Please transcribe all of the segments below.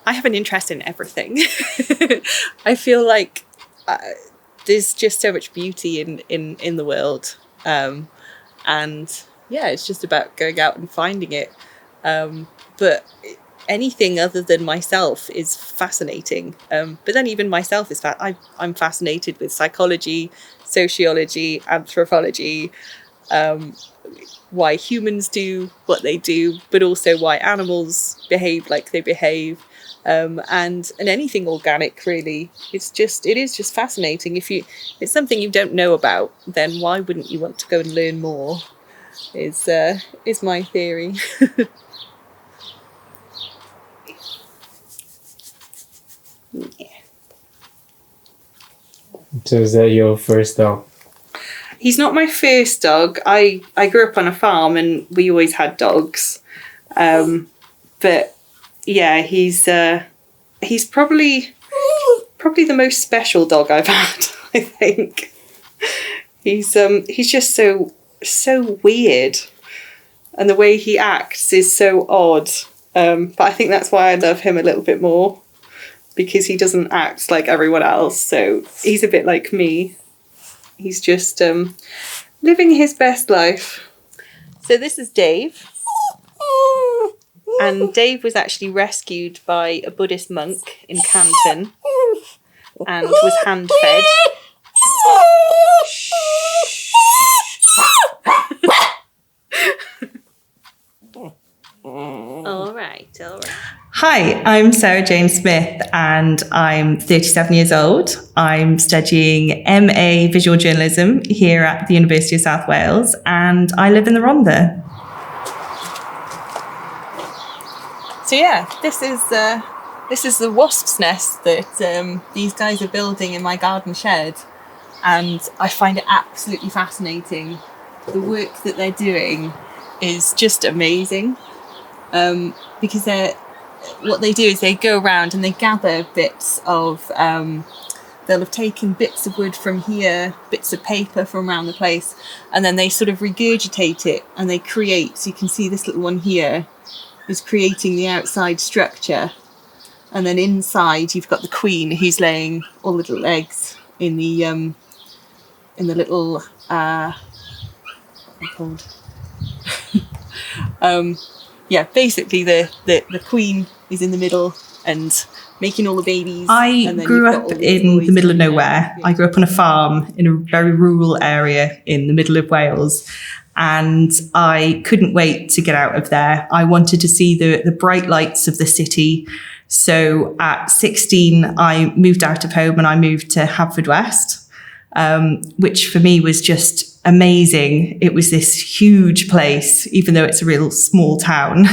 I have an interest in everything. I feel like there's just so much beauty in the world. And yeah, it's just about going out and finding it. But anything other than myself is fascinating. But then even myself is I'm fascinated with psychology, sociology, anthropology, why humans do what they do, but also why animals behave like they behave. And anything organic, really. It is just fascinating. If it's something you don't know about, then why wouldn't you want to go and learn more? Is my theory. Yeah. So is that your first dog? He's not my first dog. I grew up on a farm and we always had dogs. But yeah, he's probably the most special dog I've had, I think. He's just so weird, and the way he acts is so odd. But I think that's why I love him a little bit more, because he doesn't act like everyone else. So he's a bit like me. He's just living his best life. So this is Dave. And Dave was actually rescued by a Buddhist monk in Canton and was hand-fed. All right. Hi, I'm Jayne Smith and I'm 37 years old. I'm studying MA Visual Journalism here at the University of South Wales and I live in the Rhondda. So yeah, this is the wasp's nest that these guys are building in my garden shed, and I find it absolutely fascinating. The work that they're doing is just amazing, because what they do is they go around and they gather bits of. They'll have taken bits of wood from here, bits of paper from around the place, and then they sort of regurgitate it and they create. So you can see this little one here is creating the outside structure, and then inside you've got the queen who's laying all the little eggs in the little what are they called? Basically the queen is in the middle and making all the babies. I grew up in the middle of nowhere. I grew up on a farm in a very rural area in the middle of Wales. And I couldn't wait to get out of there. I wanted to see the bright lights of the city. So at 16, I moved out of home and I moved to Haverfordwest, which for me was just amazing. It was this huge place, even though it's a real small town.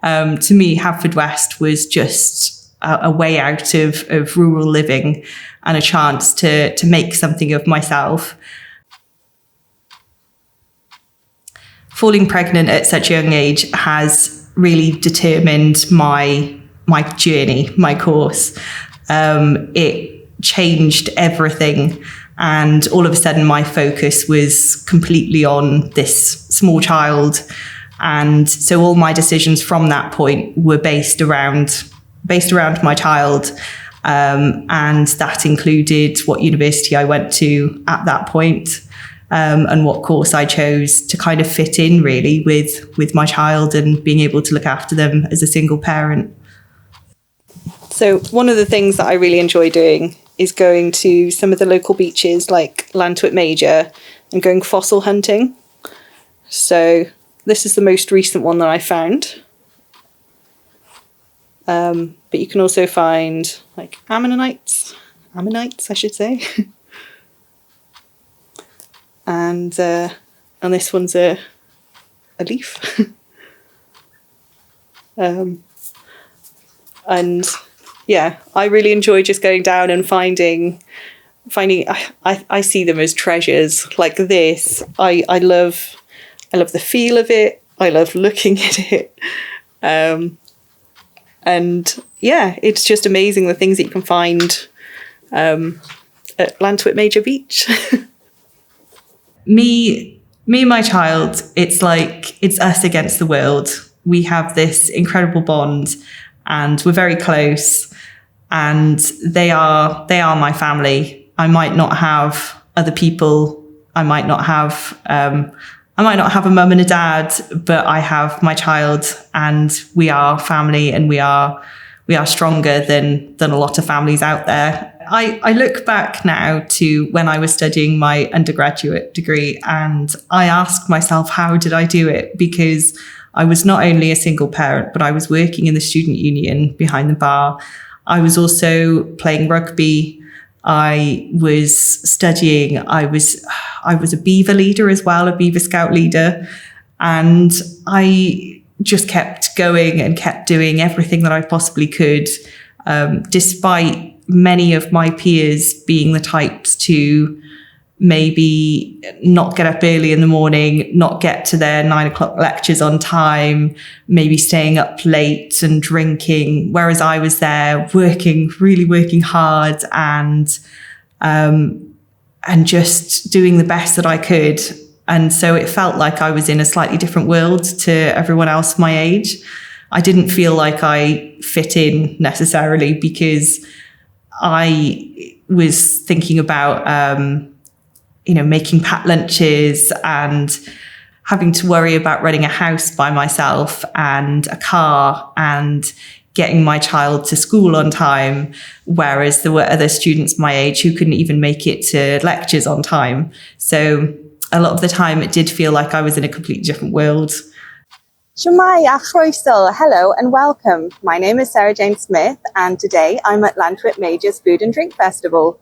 To me, Haverfordwest was just a way out of rural living and a chance to make something of myself. Falling pregnant at such a young age has really determined my journey, my course. It changed everything. And all of a sudden, my focus was completely on this small child. And so all my decisions from that point were based around my child. And that included what university I went to at that point. And what course I chose to kind of fit in really with my child and being able to look after them as a single parent. So one of the things that I really enjoy doing is going to some of the local beaches like Llantwit Major and going fossil hunting. So this is the most recent one that I found. But you can also find like ammonites I should say. And this one's a leaf. And yeah, I really enjoy just going down and finding. I see them as treasures like this. I love the feel of it. I love looking at it. And yeah, it's just amazing the things that you can find at Llantwit Major Beach. Me and my child, it's like it's us against the world. We have this incredible bond, and we're very close, and they are my family. I might not have other people. I might not have a mum and a dad, but I have my child, and we are family, and we are stronger than a lot of families out there. I look back now to when I was studying my undergraduate degree, and I ask myself, how did I do it? Because I was not only a single parent, but I was working in the student union behind the bar. I was also playing rugby. I was studying. I was a Beaver leader as well, a Beaver Scout leader. And I just kept going and kept doing everything that I possibly could, despite many of my peers being the types to maybe not get up early in the morning, not get to their 9 o'clock lectures on time, maybe staying up late and drinking, whereas I was there really working hard and just doing the best that I could. And so it felt like I was in a slightly different world to everyone else my age. I didn't feel like I fit in necessarily, because I was thinking about, making packed lunches and having to worry about running a house by myself and a car and getting my child to school on time, whereas there were other students my age who couldn't even make it to lectures on time. So a lot of the time it did feel like I was in a completely different world. Shwmae a chroeso, hello and welcome. My name is Jayne Smith, and today I'm at Llantwit Major's Food and Drink Festival.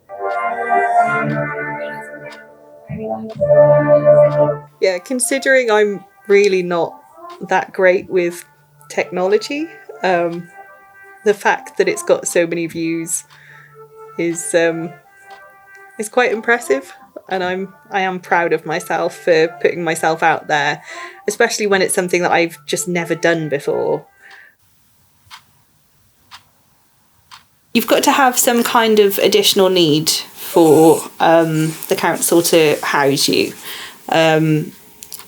Yeah, considering I'm really not that great with technology, the fact that it's got so many views is quite impressive, and I am proud of myself for putting myself out there, especially when it's something that I've just never done before. You've got to have some kind of additional need for the council to house you.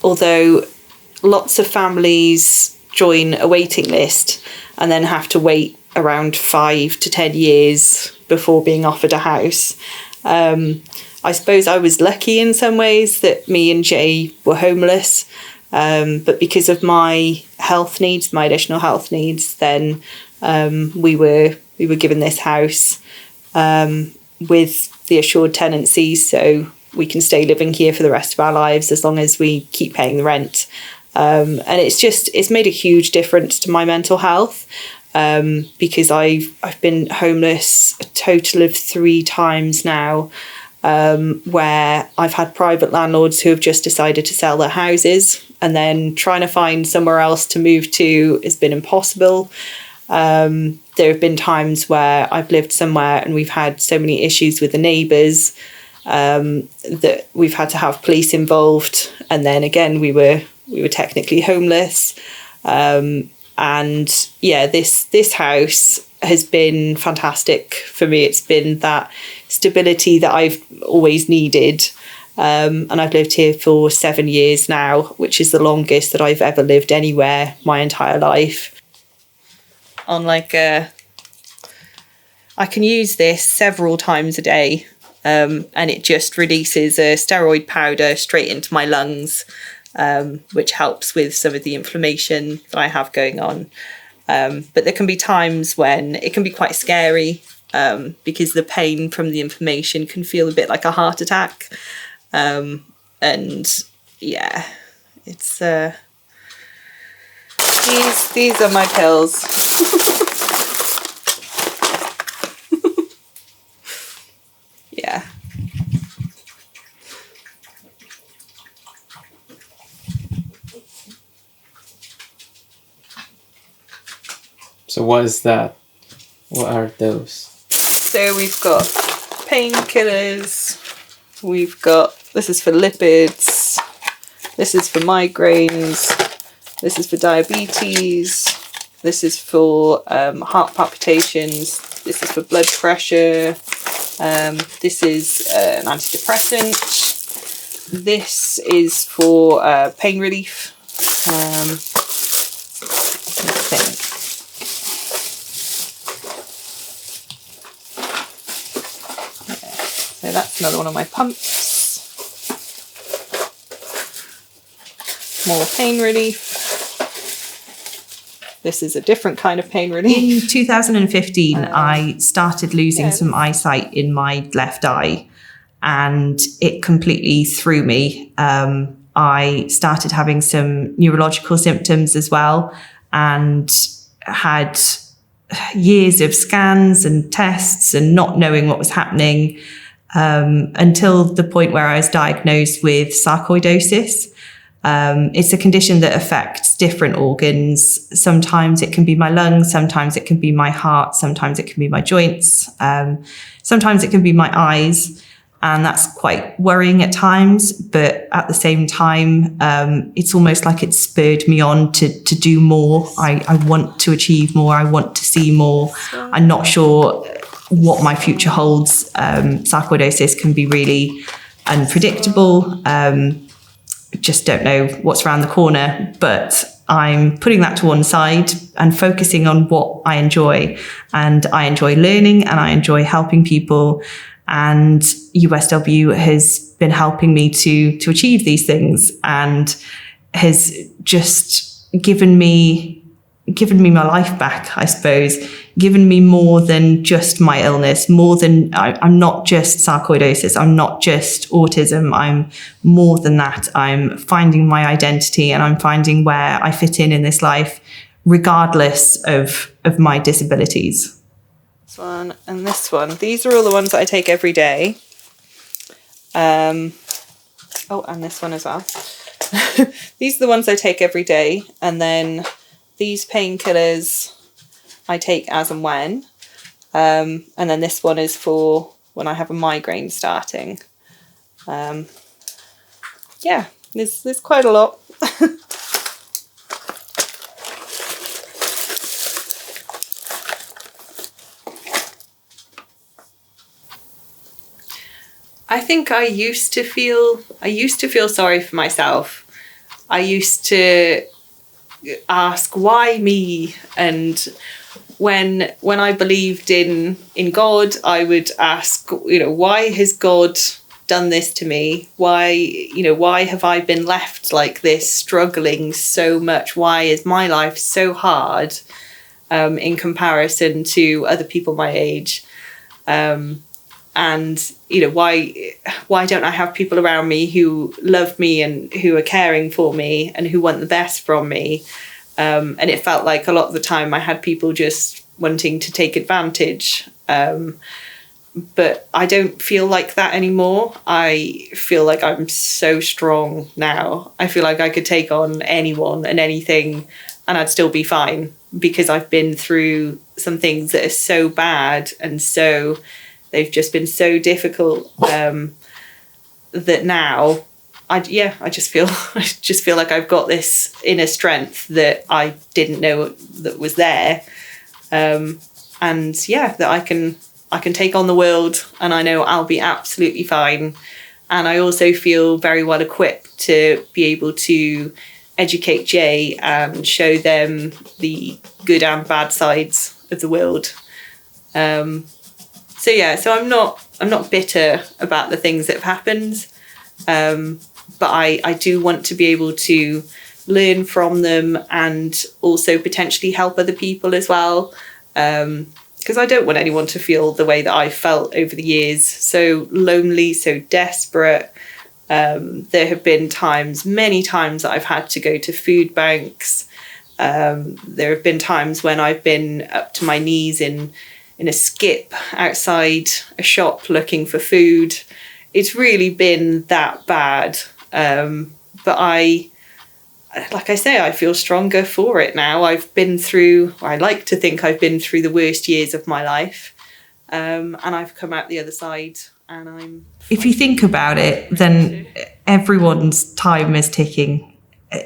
Although lots of families join a waiting list and then have to wait around 5 to 10 years before being offered a house. I suppose I was lucky in some ways that me and Jay were homeless, but because of my health needs, my additional health needs, then we were given this house with the assured tenancy, so we can stay living here for the rest of our lives as long as we keep paying the rent. And it's made a huge difference to my mental health, because I've been homeless a total of 3 times now, where I've had private landlords who have just decided to sell their houses, and then trying to find somewhere else to move to has been impossible. There have been times where I've lived somewhere and we've had so many issues with the neighbours that we've had to have police involved, and then again we were technically homeless. And yeah, this house has been fantastic for me. It's been that stability that I've always needed. And I've lived here for 7 years now, which is the longest that I've ever lived anywhere my entire life. I can use this several times a day, and it just releases a steroid powder straight into my lungs, which helps with some of the inflammation that I have going on. But there can be times when it can be quite scary, because the pain from the inflammation can feel a bit like a heart attack. And yeah, it's these are my pills. Yeah. So what is that? What are those? So we've got painkillers. We've got, this is for lipids. This is for migraines. This is for diabetes. This is for heart palpitations. This is for blood pressure. This is an antidepressant. This is for pain relief. I think. So that's another one of my pumps. More pain relief. This is a different kind of pain relief. In 2015, I started losing some eyesight in my left eye, and it completely threw me. I started having some neurological symptoms as well, and had years of scans and tests and not knowing what was happening, until the point where I was diagnosed with sarcoidosis. It's a condition that affects different organs. Sometimes it can be my lungs, sometimes it can be my heart, sometimes it can be my joints, sometimes it can be my eyes. And that's quite worrying at times. But at the same time, it's almost like it spurred me on to do more. I want to achieve more. I want to see more. I'm not sure what my future holds. Sarcoidosis can be really unpredictable. Just don't know what's around the corner, but I'm putting that to one side and focusing on what I enjoy. And I enjoy learning and I enjoy helping people. And USW has been helping me to achieve these things, and has just given me my life back, I suppose, given me more than just my illness, more than I'm not just sarcoidosis, I'm not just autism, I'm more than that. I'm finding my identity and I'm finding where I fit in this life, regardless of my disabilities. This one and this one. These are all the ones that I take every day. Oh, and this one as well. These are the ones I take every day, and then these painkillers I take as and when. And then this one is for when I have a migraine starting. Yeah, there's quite a lot. I think I used to feel sorry for myself. I used to ask, why me? And when I believed in God, I would ask, why has God done this to me? Why have I been left like this, struggling so much? Why is my life so hard in comparison to other people my age? And why don't I have people around me who love me and who are caring for me and who want the best from me? And it felt like a lot of the time I had people just wanting to take advantage. But I don't feel like that anymore. I feel like I'm so strong now. I feel like I could take on anyone and anything and I'd still be fine, because I've been through some things that are so bad and they've just been so difficult, that now I just feel like I've got this inner strength that I didn't know that was there, that I can take on the world, and I know I'll be absolutely fine. And I also feel very well equipped to be able to educate Jay and show them the good and bad sides of the world. So I'm not bitter about the things that have happened, but I do want to be able to learn from them and also potentially help other people as well, because I don't want anyone to feel the way that I felt over the years, so lonely, so desperate. There have been many times that I've had to go to food banks. There have been times when I've been up to my knees in a skip outside a shop looking for food. It's really been that bad. But I feel stronger for it now. I like to think I've been through the worst years of my life. And I've come out the other side, and If you think about it, then everyone's time is ticking.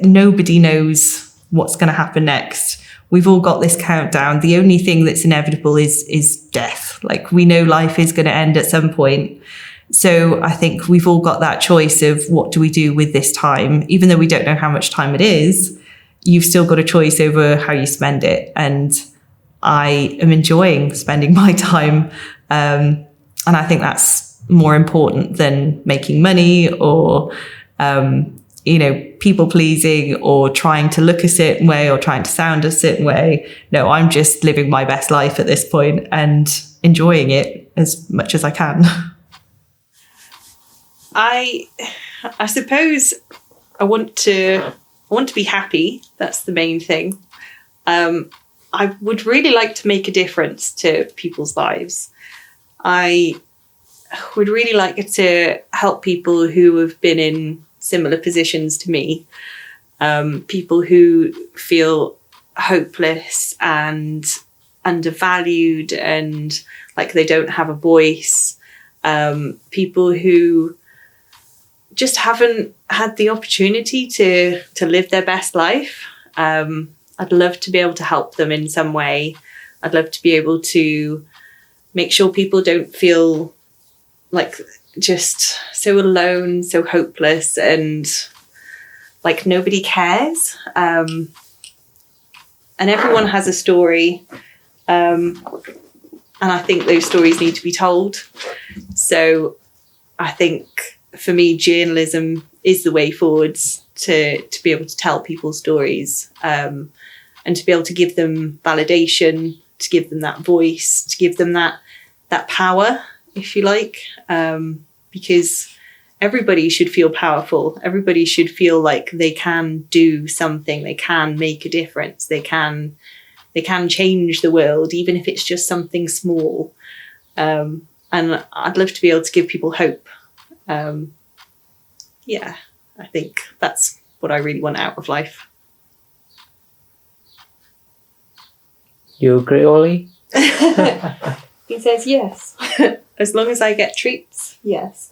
Nobody knows what's going to happen next. We've all got this countdown. The only thing that's inevitable is death. Like, we know life is going to end at some point. So I think we've all got that choice of what do we do with this time? Even though we don't know how much time it is, you've still got a choice over how you spend it. And I am enjoying spending my time. And I think that's more important than making money or, people pleasing or trying to look a certain way or trying to sound a certain way. No, I'm just living my best life at this point and enjoying it as much as I can. I suppose I want to be happy. That's the main thing. I would really like to make a difference to people's lives. I would really like to help people who have been in similar positions to me, people who feel hopeless and undervalued and like they don't have a voice, people who just haven't had the opportunity to live their best life. I'd love to be able to help them in some way. I'd love to be able to make sure people don't feel like just so alone, so hopeless, and like nobody cares. And everyone has a story. And I think those stories need to be told. So I think for me, journalism is the way forwards to be able to tell people's stories, and to be able to give them validation, to give them that voice, to give them that power, if you like, because everybody should feel powerful. Everybody should feel like they can do something. They can make a difference. They can change the world, even if it's just something small. And I'd love to be able to give people hope. I think that's what I really want out of life. You agree, Ollie? He says yes. As long as I get treats, yes.